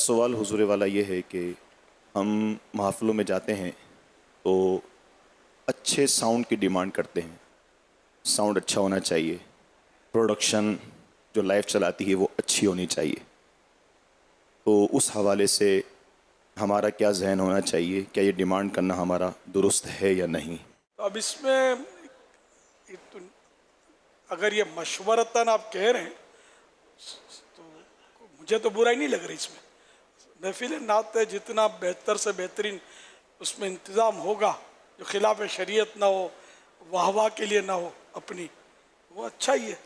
सवाल हुजूर वाला ये है कि हम महफ़िलों में जाते हैं तो अच्छे साउंड की डिमांड करते हैं। साउंड अच्छा होना चाहिए, प्रोडक्शन जो लाइफ चलाती है वो अच्छी होनी चाहिए। तो उस हवाले से हमारा क्या जहन होना चाहिए, क्या ये डिमांड करना हमारा दुरुस्त है या नहीं? तो अब इसमें तो अगर ये मशवरतन आप कह रहे हैं तो मुझे तो बुराई नहीं लग रही इसमें। महफिल नात है, जितना बेहतर से बेहतरीन उसमें इंतज़ाम होगा, जो खिलाफ शरीयत ना हो, वाह वाह के लिए ना हो अपनी, वो अच्छा ही है।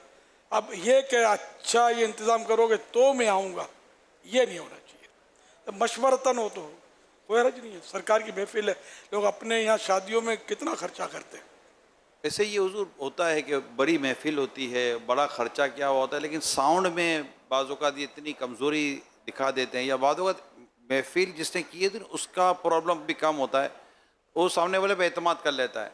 अब ये कि अच्छा ये इंतज़ाम करोगे तो मैं आऊँगा, ये नहीं होना चाहिए। तो मशवरतन हो तो कोई हर्ज नहीं है। सरकार की महफिल है, लोग अपने यहाँ शादियों में कितना खर्चा करते हैं। ऐसे ये हुजूर होता है कि बड़ी महफिल होती है, बड़ा खर्चा क्या हुआ होता है, लेकिन साउंड में बाज़ ये इतनी कमज़ोरी दिखा देते हैं, या बाज़ महफिल जिसने की है तो उसका प्रॉब्लम भी कम होता है, वो सामने वाले पे एतमाद कर लेता है।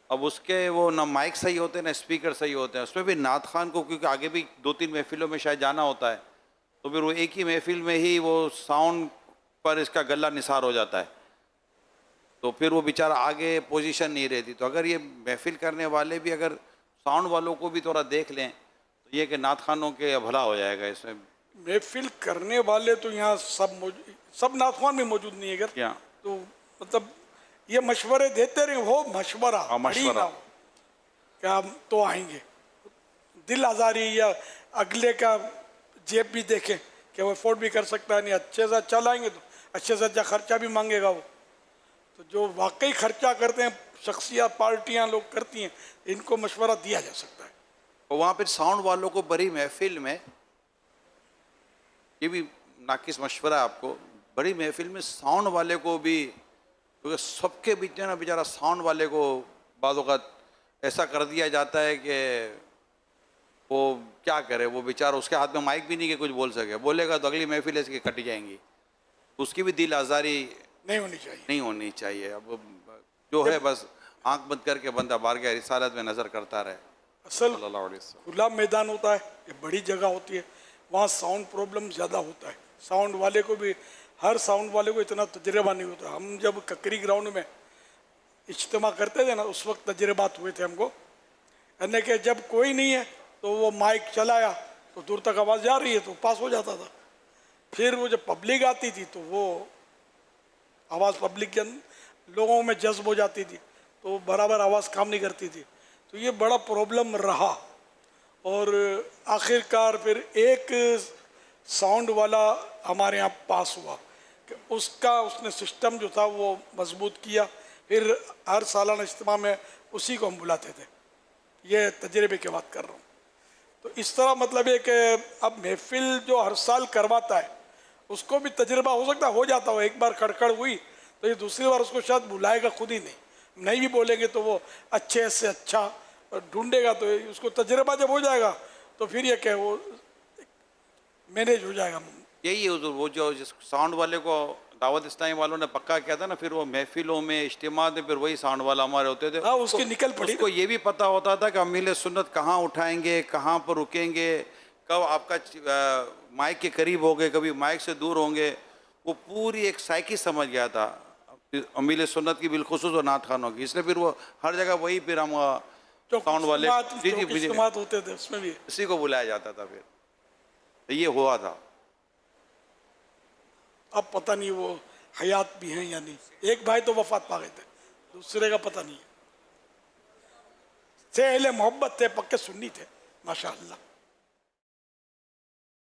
अब उसके वो ना माइक सही होते हैं ना स्पीकर सही होते हैं। उसमें भी नात खान को क्योंकि आगे भी 2-3 महफिलों में शायद जाना होता है, तो फिर वो एक ही महफिल में ही वो साउंड पर इसका गला निसार हो जाता है, तो फिर वो बेचारा आगे पोजीशन नहीं रहती। तो अगर ये महफिल करने वाले भी अगर साउंड वालों को भी थोड़ा देख लें तो ये कि नात खानों के भला हो जाएगा। इसमें महफिल करने वाले तो यहाँ सब नाथवान में मौजूद नहीं है। अगर क्या तो मतलब ये मशवरे देते रहे हो, मशवरा मशवरा क्या हम तो आएंगे, दिल आज़ारी या अगले का जेब भी देखें कि वो अफोर्ड भी कर सकता है, नहीं अच्छे से अच्छा लाएंगे तो अच्छे से अच्छा खर्चा भी मांगेगा वो। तो जो वाकई खर्चा करते हैं शख्सियत पार्टियां लोग करती हैं, इनको मशवरा दिया जा सकता है। और वहाँ पर साउंड वालों को बड़ी महफिल में, ये भी नाकिस मशवरा आपको, बड़ी महफिल में साउंड वाले को भी, क्योंकि सबके बीच में ना बेचारा साउंड वाले को बाज़ औक़ात ऐसा कर दिया जाता है कि वो क्या करे, वो बेचारा उसके हाथ में माइक भी नहीं कि कुछ बोल सके, बोलेगा तो अगली महफिल ऐसी कट जाएंगी। उसकी भी दिल आज़ारी नहीं होनी चाहिए। अब जो है बस आंख बंद करके बंदा बारगाह रिसालत में नज़र करता रहे। असल खुला मैदान होता है, ये बड़ी जगह होती है, वहाँ साउंड प्रॉब्लम ज़्यादा होता है। साउंड वाले को भी, हर साउंड वाले को इतना तजर्बा नहीं होता। हम जब ककरी ग्राउंड में इज्तिमा करते थे ना, उस वक्त तजर्बात हुए थे हमको, यानी कि जब कोई नहीं है तो वो माइक चलाया तो दूर तक आवाज़ जा रही है तो पास हो जाता था। फिर वो जब पब्लिक आती थी तो वो आवाज़ पब्लिक के लोगों में जज्ब हो जाती थी, तो बराबर आवाज़ काम नहीं करती थी। तो ये बड़ा प्रॉब्लम रहा, और आखिरकार फिर एक साउंड वाला हमारे यहाँ पास हुआ कि उसने सिस्टम जो था वो मजबूत किया। फिर हर सालाना इज्तिमा में उसी को हम बुलाते थे। ये तजर्बे की बात कर रहा हूँ। तो इस तरह मतलब है कि अब महफिल जो हर साल करवाता है उसको भी तजर्बा हो सकता हो जाता हो, एक बार खड़खड़ हुई तो ये दूसरी बार उसको शायद बुलाएगा खुद ही नहीं भी बोलेंगे तो वो अच्छे से अच्छा ढूंढेगा, तो उसको तजर्बा जब हो जाएगा तो फिर ये क्या वो मैनेज हो जाएगा। यही है हुजूर, वो जो जिस साउंड वाले को दावत इस्लामी वालों ने पक्का किया था ना, फिर वो महफिलों में इज्तिमा में फिर वही साउंड वाला हमारे होते थे। हाँ, उसकी निकल पड़ी। उसको ये भी पता होता था कि अमील सुन्नत कहाँ उठाएंगे, कहाँ पर रुकेंगे, कब आपका माइक के करीब होंगे, कभी माइक से दूर होंगे। वो पूरी एक साइकी समझ गया था अमील सुन्नत की, बिलखुसूस और नात खानों की। इसलिए फिर वो हर जगह वही फिर हम साउंड वाले होते थे, उसमें भी इसी को बुलाया जाता था। फिर ये हुआ था। अब पता नहीं वो हयात भी हैं या नहीं। एक भाई तो वफात पा गए थे, दूसरे का पता नहीं है। से अहले मोहब्बत थे, पक्के सुन्नी थे माशाअल्लाह।